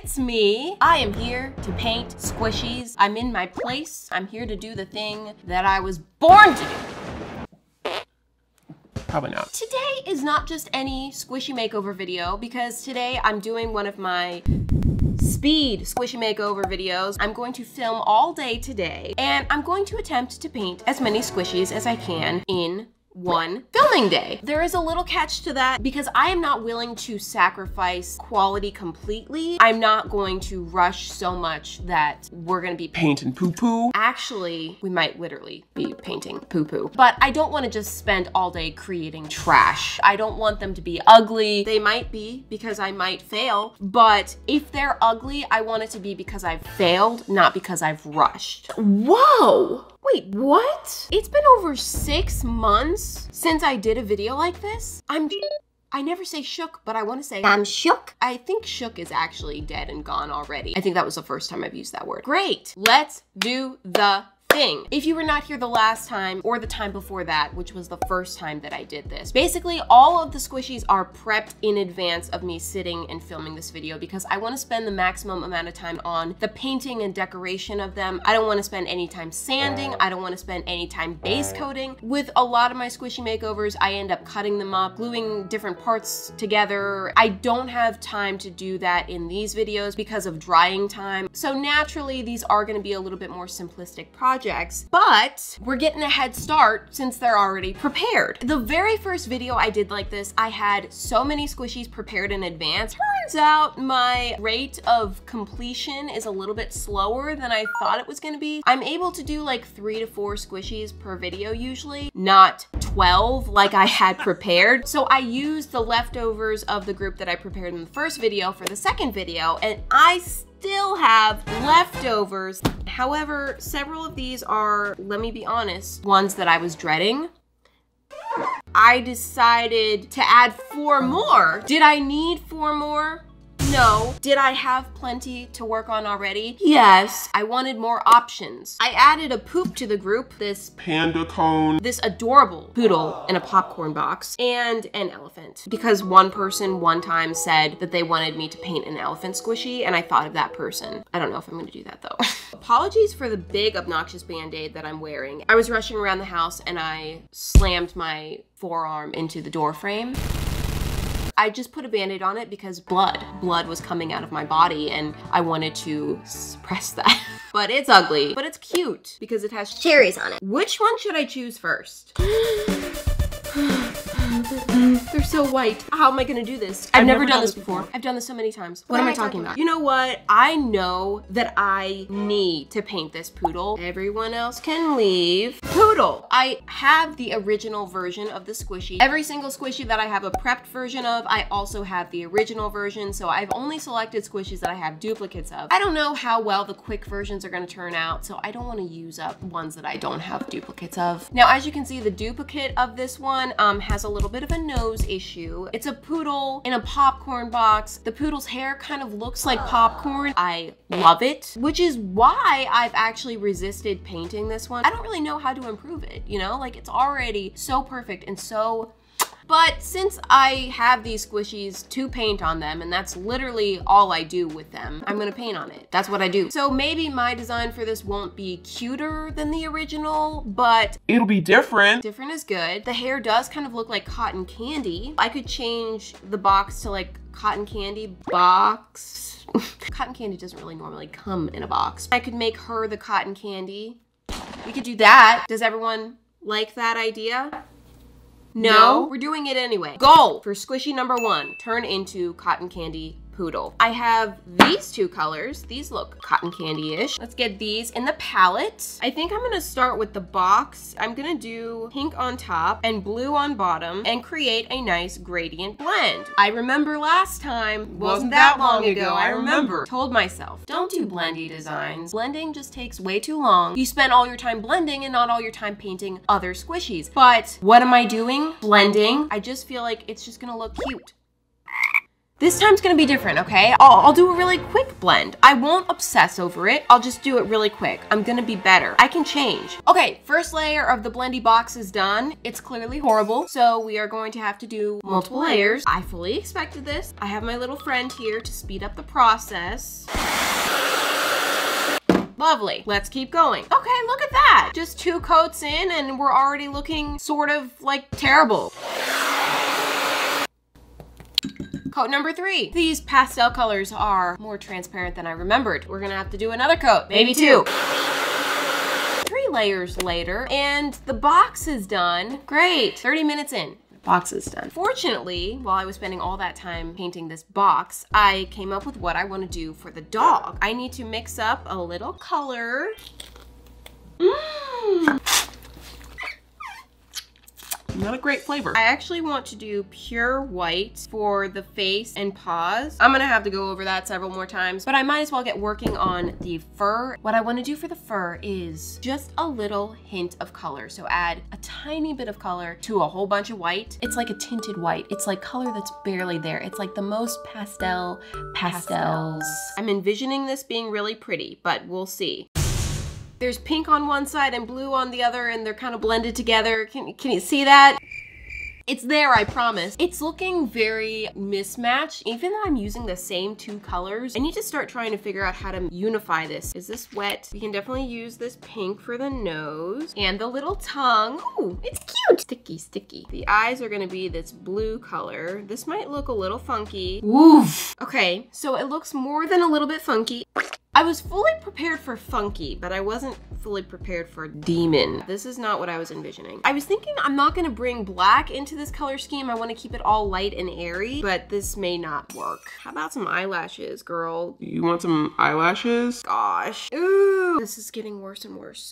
it's me. I am here to paint squishies. I'm in my place. I'm here to do the thing that I was born to do. Probably not. Today is not just any squishy makeover video because today I'm doing one of my speed squishy makeover videos. I'm going to film all day today and I'm going to attempt to paint as many squishies as I can in one filming day. There is a little catch to that because I am not willing to sacrifice quality completely. I'm not going to rush so much that we're gonna be painting poo-poo. Actually, we might literally be painting poo-poo. But I don't want to just spend all day creating trash. I don't want them to be ugly. They might be because I might fail, but if they're ugly, I want it to be because I've failed, not because I've rushed. Whoa! Wait, what? It's been over 6 months since I did a video like this. I never say shook, but I want to say I'm shook. I think shook is actually dead and gone already. I think that was the first time I've used that word. Great, let's do the thing. If you were not here the last time or the time before that, which was the first time that I did this, basically all of the squishies are prepped in advance of me sitting and filming this video because I want to spend the maximum amount of time on the painting and decoration of them. I don't want to spend any time sanding. I don't want to spend any time base coating. With a lot of my squishy makeovers, I end up cutting them up, gluing different parts together. I don't have time to do that in these videos because of drying time. So naturally, these are going to be a little bit more simplistic projects. But we're getting a head start since they're already prepared. The very first video I did like this, I had so many squishies prepared in advance. Turns out my rate of completion is a little bit slower than I thought it was gonna be. I'm able to do like 3 to 4 squishies per video usually, not 12 like I had prepared. So I used the leftovers of the group that I prepared in the first video for the second video, and I still have leftovers. However, several of these are, let me be honest, ones that I was dreading. I decided to add 4 more. Did I need 4 more? No. Did I have plenty to work on already? Yes. I wanted more options. I added a poop to the group, this panda cone, this adorable poodle in a popcorn box, and an elephant. Because one person one time said that they wanted me to paint an elephant squishy, and I thought of that person. I don't know if I'm gonna do that though. Apologies for the big obnoxious band-aid that I'm wearing. I was rushing around the house and I slammed my forearm into the door frame. I just put a band-aid on it because blood was coming out of my body and I wanted to suppress that. But it's ugly, but it's cute because it has cherries on it. Which one should I choose first? They're so white. How am I gonna do this? I've never done this before. I've done this so many times. What am I talking about? You know what? I know that I need to paint this poodle. Everyone else can leave. Poodle. I have the original version of the squishy. Every single squishy that I have a prepped version of, I also have the original version. So I've only selected squishies that I have duplicates of. I don't know how well the quick versions are gonna turn out, so I don't wanna use up ones that I don't have duplicates of. Now, as you can see, the duplicate of this one has a little bit of a nose issue. It's a poodle in a popcorn box. The poodle's hair kind of looks like popcorn. I love it, which is why I've actually resisted painting this one. I don't really know how to improve it, you know? Like, it's already so perfect and so... But since I have these squishies to paint on them, and that's literally all I do with them, I'm gonna paint on it. That's what I do. So maybe my design for this won't be cuter than the original, but it'll be different. Different is good. The hair does kind of look like cotton candy. I could change the box to like cotton candy box. Cotton candy doesn't really normally come in a box. I could make her the cotton candy. We could do that. Does everyone like that idea? No, we're doing it anyway. Goal for squishy number 1, turn into cotton candy poodle. I have these 2 colors. These look cotton candy-ish. Let's get these in the palette. I think I'm gonna start with the box. I'm gonna do pink on top and blue on bottom and create a nice gradient blend. I remember last time, wasn't that long ago, I remember. Told myself, don't do blendy designs. Blending just takes way too long. You spend all your time blending and not all your time painting other squishies. But what am I doing? Blending. I just feel like it's just gonna look cute. This time's gonna be different, okay? I'll do a really quick blend. I won't obsess over it. I'll just do it really quick. I'm gonna be better. I can change. Okay, first layer of the blendy box is done. It's clearly horrible, so we are going to have to do multiple layers. I fully expected this. I have my little friend here to speed up the process. Lovely. Let's keep going. Okay, look at that. Just 2 coats in and we're already looking sort of like terrible. Coat number 3. These pastel colors are more transparent than I remembered. We're gonna have to do another coat, maybe 2. 3 layers later, and the box is done. Great, 30 minutes in. Box is done. Fortunately, while I was spending all that time painting this box, I came up with what I want to do for the dog. I need to mix up a little color. Not a great flavor. I actually want to do pure white for the face and paws. I'm gonna have to go over that several more times, but I might as well get working on the fur. What I want to do for the fur is just a little hint of color. So add a tiny bit of color to a whole bunch of white. It's like a tinted white. It's like color that's barely there. It's like the most pastels. I'm envisioning this being really pretty, but we'll see. There's pink on one side and blue on the other, and they're kind of blended together. Can you see that? It's there, I promise. It's looking very mismatched. Even though I'm using the same 2 colors, I need to start trying to figure out how to unify this. Is this wet? We can definitely use this pink for the nose and the little tongue. Ooh, it's cute. Sticky, sticky. The eyes are gonna be this blue color. This might look a little funky. Woof. Okay, so it looks more than a little bit funky. I was fully prepared for funky, but I wasn't fully prepared for demon. This is not what I was envisioning. I was thinking I'm not gonna bring black into this color scheme. I wanna keep it all light and airy, but this may not work. How about some eyelashes, girl? You want some eyelashes? Gosh. Ooh, this is getting worse and worse.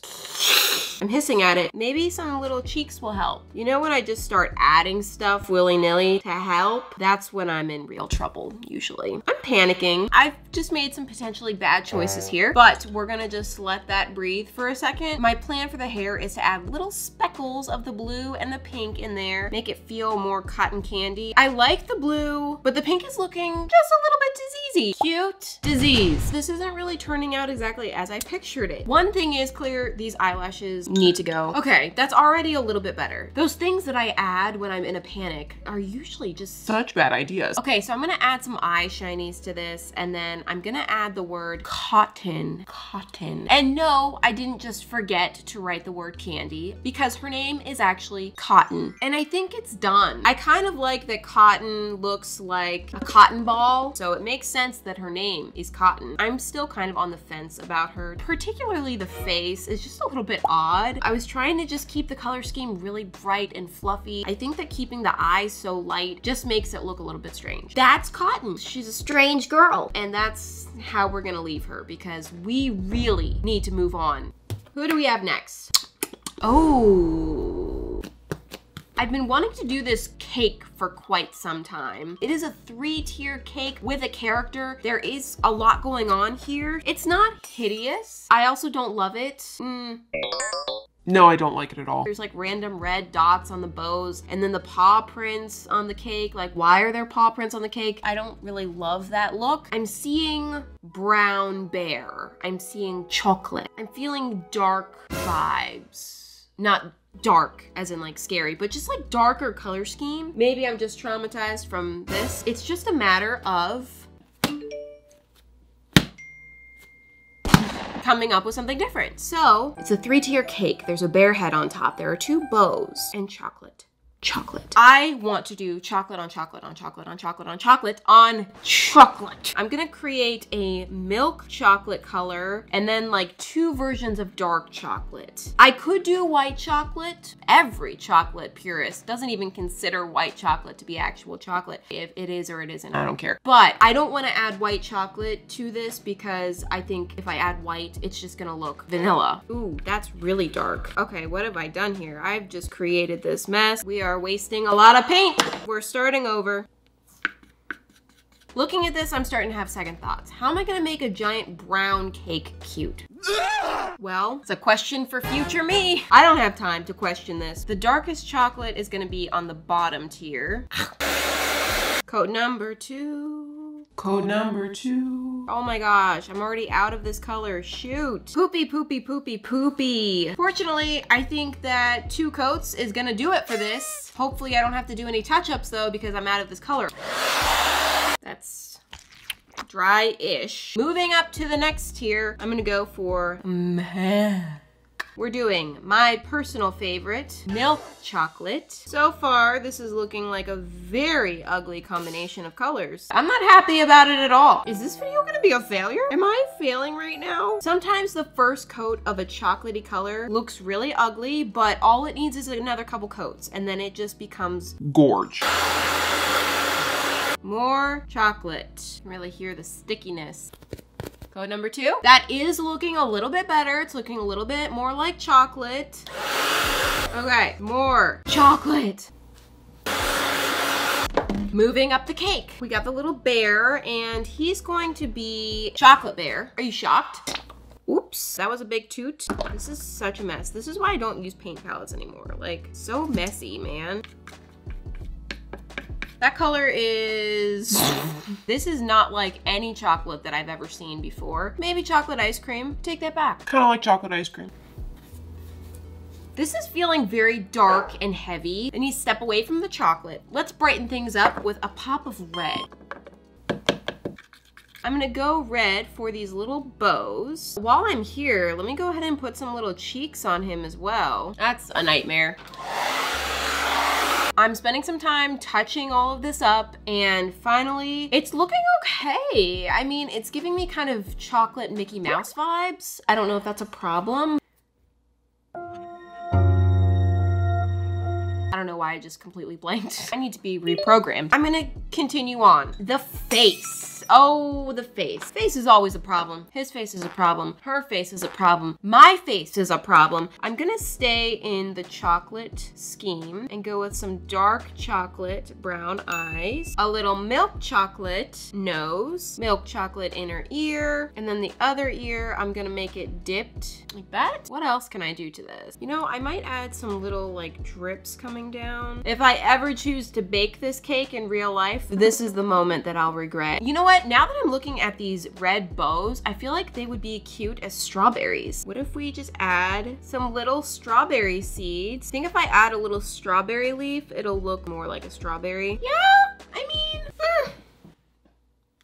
I'm hissing at it. Maybe some little cheeks will help. You know when I just start adding stuff willy-nilly to help? That's when I'm in real trouble, usually. I'm panicking. I've just made some potentially bad choices here, but we're gonna just let that breathe for a second. My plan for the hair is to add little speckles of the blue and the pink in there, make it feel more cotton candy. I like the blue, but the pink is looking just a little bit diseasey. Cute disease. This isn't really turning out exactly as I pictured it. One thing is clear, these eyelashes need to go. Okay, that's already a little bit better. Those things that I add when I'm in a panic are usually just Such bad ideas. Okay, so I'm gonna add some eye shinies to this, and then I'm gonna add the word cotton. Cotton. And no, I didn't just forget to write the word candy, because her name is actually Cotton. And I think it's done. I kind of like that Cotton looks like a cotton ball, so it makes sense that her name is Cotton. I'm still kind of on the fence about her, particularly the face is just a little bit odd. I was trying to just keep the color scheme really bright and fluffy. I think that keeping the eyes so light just makes it look a little bit strange. That's Cotton. She's a strange girl, and that's how we're gonna leave her because we really need to move on. Who do we have next? Oh. I've been wanting to do this cake for quite some time. It is a 3-tier cake with a character. There is a lot going on here. It's not hideous. I also don't love it. No, I don't like it at all. There's like random red dots on the bows and then the paw prints on the cake. Like, why are there paw prints on the cake? I don't really love that look. I'm seeing brown bear. I'm seeing chocolate. I'm feeling dark vibes. Not dark as in like scary, but just like darker color scheme. Maybe I'm just traumatized from this. It's just a matter of coming up with something different. So it's a 3-tier cake. There's a bear head on top. There are 2 bows and chocolate. Chocolate. I want to do chocolate on chocolate on chocolate on chocolate on chocolate on chocolate. I'm gonna create a milk chocolate color and then like 2 versions of dark chocolate. I could do white chocolate. Every chocolate purist doesn't even consider white chocolate to be actual chocolate. If it is or it isn't, I don't care. But I don't want to add white chocolate to this because I think if I add white, it's just gonna look vanilla. Ooh, that's really dark. Okay, what have I done here? I've just created this mess. We are wasting a lot of paint. We're starting over. Looking at this, I'm starting to have second thoughts. How am I gonna make a giant brown cake cute? Well, it's a question for future me. I don't have time to question this. The darkest chocolate is gonna be on the bottom tier. Coat number 2. Code number 2. Oh my gosh, I'm already out of this color. Shoot. Poopy, poopy, poopy, poopy. Fortunately, I think that 2 coats is gonna do it for this. Hopefully I don't have to do any touch-ups though because I'm out of this color. That's dry-ish. Moving up to the next tier, I'm gonna go for we're doing my personal favorite, milk chocolate. So far, this is looking like a very ugly combination of colors. I'm not happy about it at all. Is this video gonna be a failure? Am I failing right now? Sometimes the first coat of a chocolatey color looks really ugly, but all it needs is another couple coats, and then it just becomes gorge. More chocolate. Really hear the stickiness. Code number 2. That is looking a little bit better. It's looking a little bit more like chocolate. Okay, more chocolate. Moving up the cake. We got the little bear, and he's going to be chocolate bear. Are you shocked? Oops, that was a big toot. This is such a mess. This is why I don't use paint palettes anymore. Like, so messy, man. That color is, this is not like any chocolate that I've ever seen before. Maybe chocolate ice cream, take that back. Kind of like chocolate ice cream. This is feeling very dark and heavy. I need to step away from the chocolate. Let's brighten things up with a pop of red. I'm gonna go red for these little bows. While I'm here, let me go ahead and put some little cheeks on him as well. That's a nightmare. I'm spending some time touching all of this up, and finally, it's looking okay. I mean, it's giving me kind of chocolate Mickey Mouse vibes. I don't know if that's a problem. I don't know why I just completely blanked. I need to be reprogrammed. I'm gonna continue on. The face. Oh, the face. Face is always a problem. His face is a problem. Her face is a problem. My face is a problem. I'm gonna stay in the chocolate scheme and go with some dark chocolate brown eyes, a little milk chocolate nose, milk chocolate inner ear, and then the other ear, I'm gonna make it dipped like that. What else can I do to this? You know, I might add some little like drips coming down. If I ever choose to bake this cake in real life, this is the moment that I'll regret. You know what? Now that I'm looking at these red bows, I feel like they would be cute as strawberries. What if we just add some little strawberry seeds? I think if I add a little strawberry leaf, it'll look more like a strawberry. Yeah, I mean, I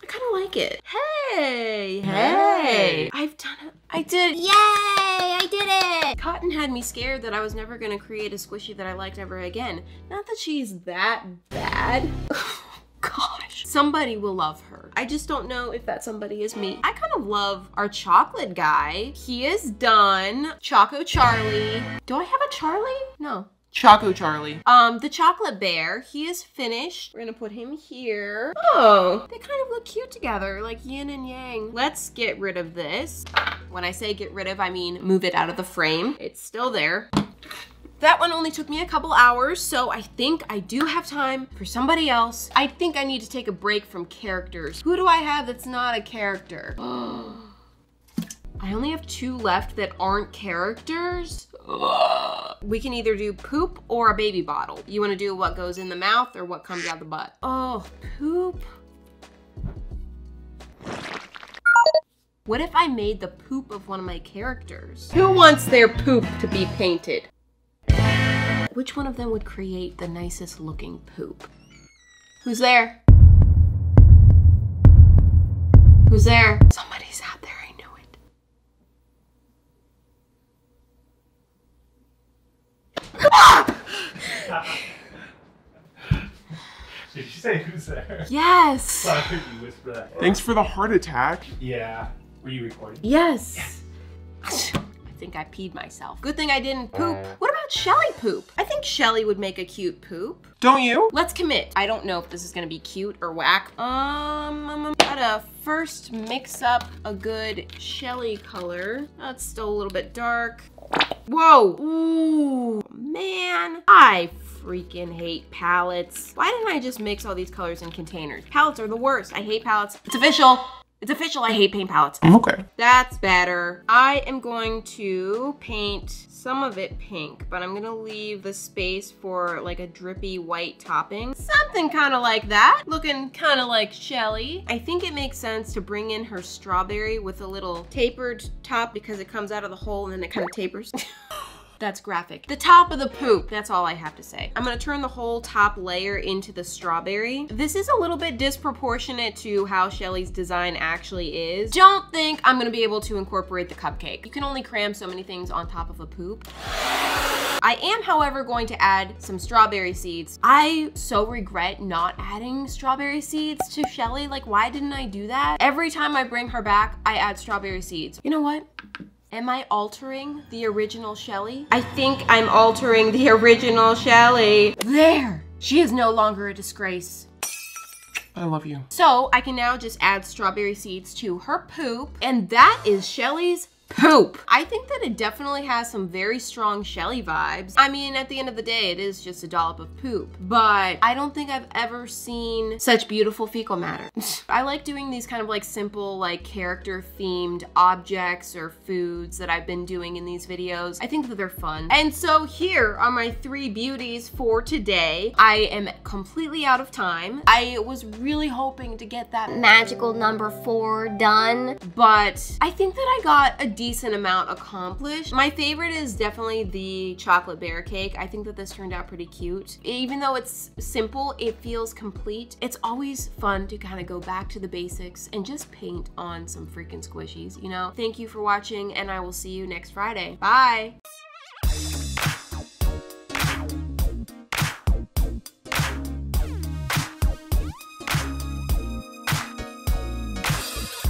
kind of like it. Hey, I've done it. I did. Yay, I did it. Cotton had me scared that I was never gonna create a squishy that I liked ever again. Not that she's that bad. Gosh, somebody will love her. I just don't know if that somebody is me. I kind of love our chocolate guy. He is done. Choco Charlie. Do I have a Charlie? No. Choco Charlie. The chocolate bear, he is finished. We're gonna put him here. Oh, they kind of look cute together, like yin and yang. Let's get rid of this. When I say get rid of, I mean move it out of the frame. It's still there. That one only took me a couple hours, so I think I do have time for somebody else. I think I need to take a break from characters. Who do I have that's not a character? I only have 2 left that aren't characters. We can either do poop or a baby bottle. You wanna do what goes in the mouth or what comes out the butt? Oh, poop. What if I made the poop of one of my characters? Who wants their poop to be painted? Which one of them would create the nicest looking poop? Who's there? Who's there? Somebody's out there, I knew it. Did you say who's there? Yes. I heard you whisper that. Thanks for the heart attack. Yeah. Were you recording? Yes. I think I peed myself. Good thing I didn't poop. What about Shelly poop? I think Shelly would make a cute poop. Don't you? Let's commit. I don't know if this is gonna be cute or whack. Gotta first mix up a good Shelly color. That's still a little bit dark. Whoa, ooh, man. I freaking hate palettes. Why didn't I just mix all these colors in containers? Palettes are the worst. I hate palettes. It's official. It's official, I hate paint palettes. Okay. That's better. I am going to paint some of it pink, but I'm gonna leave the space for like a drippy white topping. Something kind of like that. Looking kind of like Shelly. I think it makes sense to bring in her strawberry with a little tapered top because it comes out of the hole and then it kind of tapers. That's graphic. The top of the poop, that's all I have to say. I'm gonna turn the whole top layer into the strawberry. This is a little bit disproportionate to how Shelly's design actually is. Don't think I'm gonna be able to incorporate the cupcake. You can only cram so many things on top of a poop. I am, however, going to add some strawberry seeds. I so regret not adding strawberry seeds to Shelly. Like, why didn't I do that? Every time I bring her back, I add strawberry seeds. You know what? Am I altering the original Shelly? I think I'm altering the original Shelly. There! She is no longer a disgrace. I love you. So I can now just add strawberry seeds to her poop, and that is Shelly's poop. I think that it definitely has some very strong Shelly vibes. I mean, at the end of the day, it is just a dollop of poop, but I don't think I've ever seen such beautiful fecal matter. I like doing these kind of like simple, like character themed objects or foods that I've been doing in these videos. I think that they're fun. And so here are my 3 beauties for today. I am completely out of time. I was really hoping to get that magical number 4 done, but I think that I got a decent amount accomplished. My favorite is definitely the chocolate bear cake. I think that this turned out pretty cute. Even though it's simple, it feels complete. It's always fun to kind of go back to the basics and just paint on some freaking squishies, you know? Thank you for watching, and I will see you next Friday. Bye!